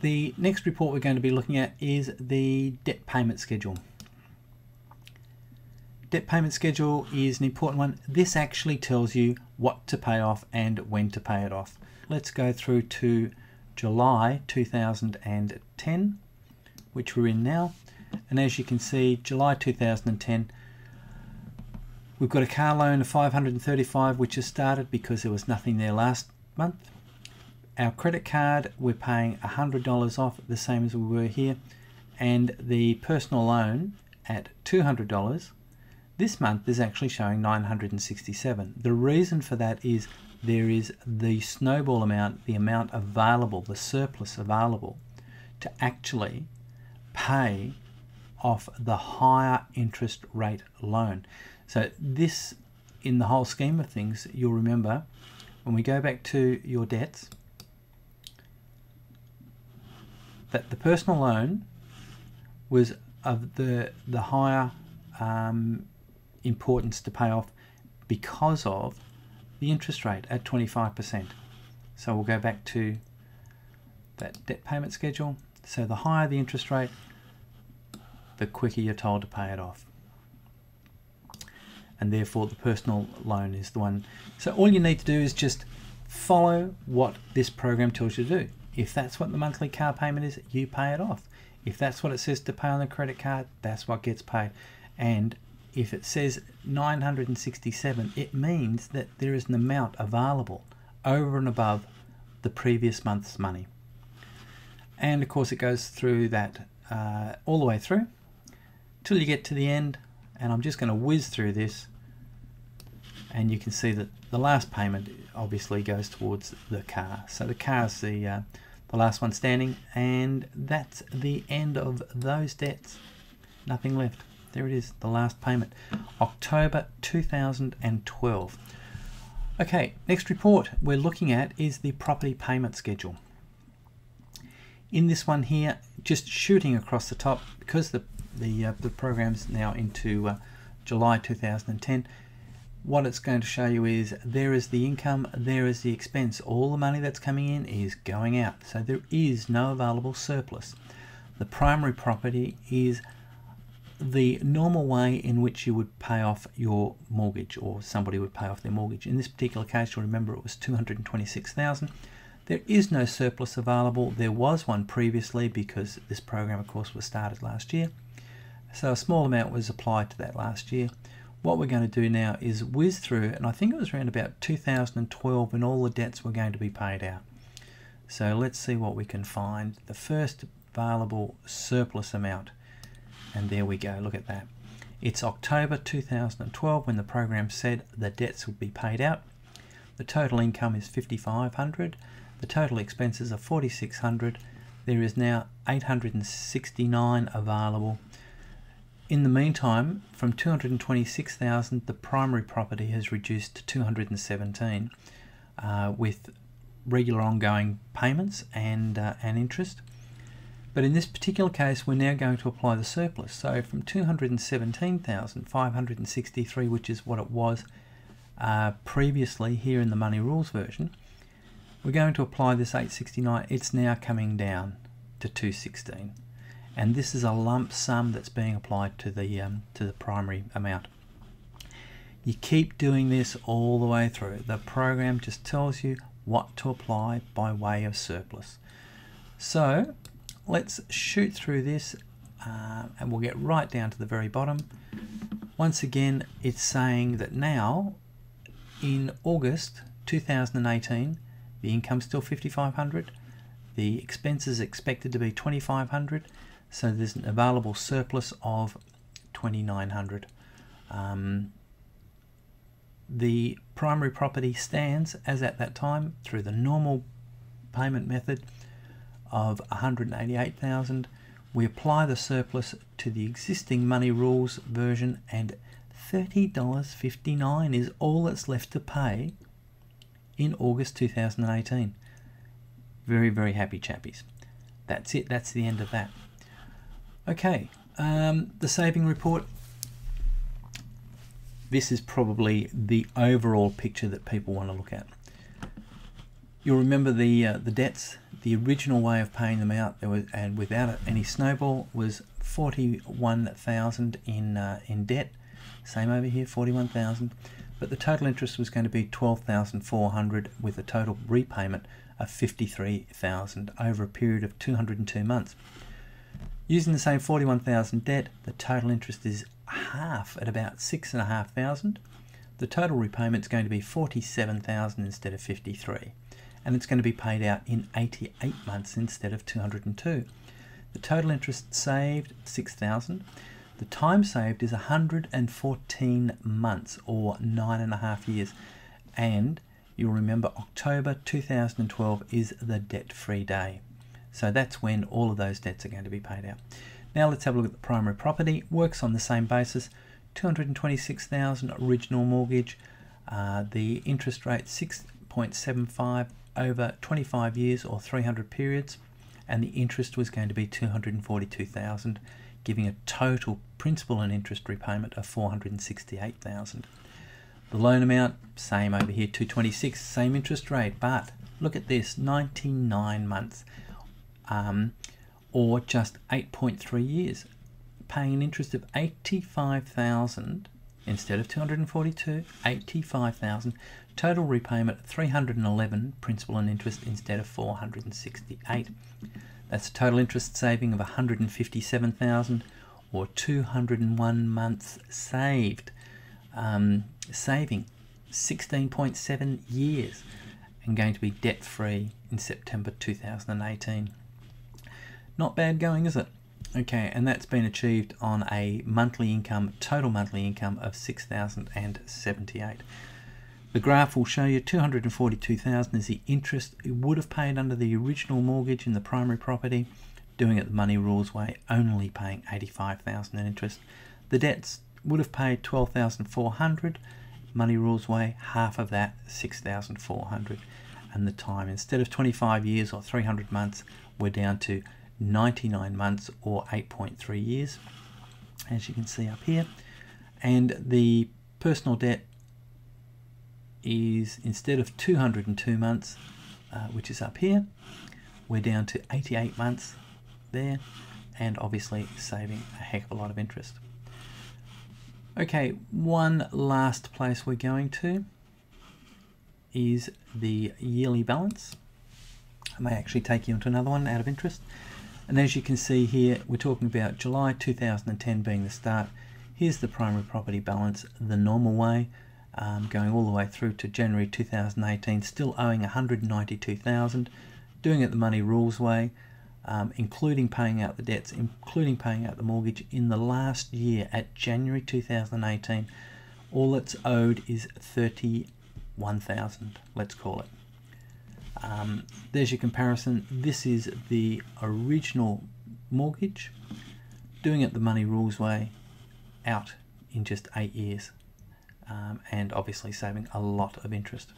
The next report we're going to be looking at is the debt payment schedule. Debt payment schedule is an important one. This actually tells you what to pay off and when to pay it off. Let's go through to July 2010, which we're in now. And as you can see, July 2010, we've got a car loan of $535, which has started because there was nothing there last month. Our credit card, we're paying $100 off, the same as we were here. And the personal loan at $200, this month is actually showing $967. The reason for that is there is the snowball amount, the amount available, the surplus available to actually pay off the higher interest rate loan. So this, in the whole scheme of things, you'll remember when we go back to your debts, that the personal loan was of the higher importance to pay off because of the interest rate at 25%. So we'll go back to that debt payment schedule. So the higher the interest rate, the quicker you're told to pay it off. And therefore the personal loan is the one. So all you need to do is just follow what this program tells you to do. If that's what the monthly car payment is, you pay it off. If that's what it says to pay on the credit card, that's what gets paid. And if it says 967, it means that there is an amount available over and above the previous month's money. And of course it goes through that all the way through till you get to the end. And I'm just going to whiz through this, and you can see that the last payment obviously goes towards the car. So the car's the last one standing, and that's the end of those debts. Nothing left. There it is, the last payment, October 2012. Okay, next report we're looking at is the property payment schedule. In this one here, just shooting across the top, because the program's now into July 2010, what it's going to show you is there is the income, there is the expense. All the money that's coming in is going out. So there is no available surplus. The primary property is the normal way in which you would pay off your mortgage, or somebody would pay off their mortgage. In this particular case, you'll remember it was $226,000. There is no surplus available. There was one previously because this program, of course, was started last year. So a small amount was applied to that last year. What we're going to do now is whiz through, and I think it was around about 2012 when all the debts were going to be paid out. So let's see what we can find. The first available surplus amount, and there we go, look at that. It's October 2012 when the program said the debts would be paid out. The total income is $5,500. The total expenses are $4,600. There is now $869 available. In the meantime, from $226,000, the primary property has reduced to $217 with regular ongoing payments and interest. But in this particular case, we're now going to apply the surplus. So from $217,563, which is what it was previously here in the Money Rules version, we're going to apply this $869. It's now coming down to $216. And this is a lump sum that's being applied to the primary amount. You keep doing this all the way through. The program just tells you what to apply by way of surplus. So let's shoot through this and we'll get right down to the very bottom. Once again, it's saying that now in August 2018, the income's still $5,500. The expenses expected to be $2,500. So there's an available surplus of $2,900. The primary property stands as at that time through the normal payment method of $188,000. We apply the surplus to the existing Money Rules version, and $30.59 is all that's left to pay in August 2018. Very, very happy chappies. That's it. That's the end of that. Okay, the saving report. This is probably the overall picture that people want to look at. You'll remember the debts. The original way of paying them out, and without any snowball, was 41,000 in debt. Same over here, 41,000. But the total interest was going to be 12,400 with a total repayment of 53,000 over a period of 202 months. Using the same 41,000 debt, the total interest is half at about 6,500. The total repayment is going to be 47,000 instead of 53, and it's going to be paid out in 88 months instead of 202. The total interest saved 6,000. The time saved is 114 months or 9.5 years, and you'll remember October 2012 is the debt-free day. So that's when all of those debts are going to be paid out. Now let's have a look at the primary property. Works on the same basis. 226,000 original mortgage. The interest rate 6.75 over 25 years or 300 periods, and the interest was going to be 242,000, giving a total principal and interest repayment of 468,000. The loan amount, same over here, 226, same interest rate, but look at this, 99 months, or just 8.3 years, paying an interest of 85,000 instead of 242, 85,000, total repayment 311, principal and interest instead of 468. That's a total interest saving of 157,000 or 201 months saved, saving 16.7 years and going to be debt free in September 2018. Not bad going, is it? Okay, and that's been achieved on a monthly income, total monthly income of 6,078. The graph will show you 242,000 is the interest it would have paid under the original mortgage in the primary property, doing it the money rules way, only paying 85,000 in interest. The debts would have paid 12,400, money rules way, half of that, 6,400. And the time, instead of 25 years or 300 months, we're down to 99 months or 8.3 years, as you can see up here. And the personal debt is, instead of 202 months, which is up here, we're down to 88 months there, and obviously saving a heck of a lot of interest. Okay, one last place we're going to is the yearly balance. I may actually take you into another one out of interest. And as you can see here, we're talking about July 2010 being the start. Here's the primary property balance the normal way, going all the way through to January 2018, still owing 192,000, doing it the money rules way, including paying out the debts, including paying out the mortgage in the last year at January 2018. All that's owed is 31,000, let's call it. There's your comparison. This is the original mortgage, doing it the money rules way, out in just 8 years, and obviously saving a lot of interest.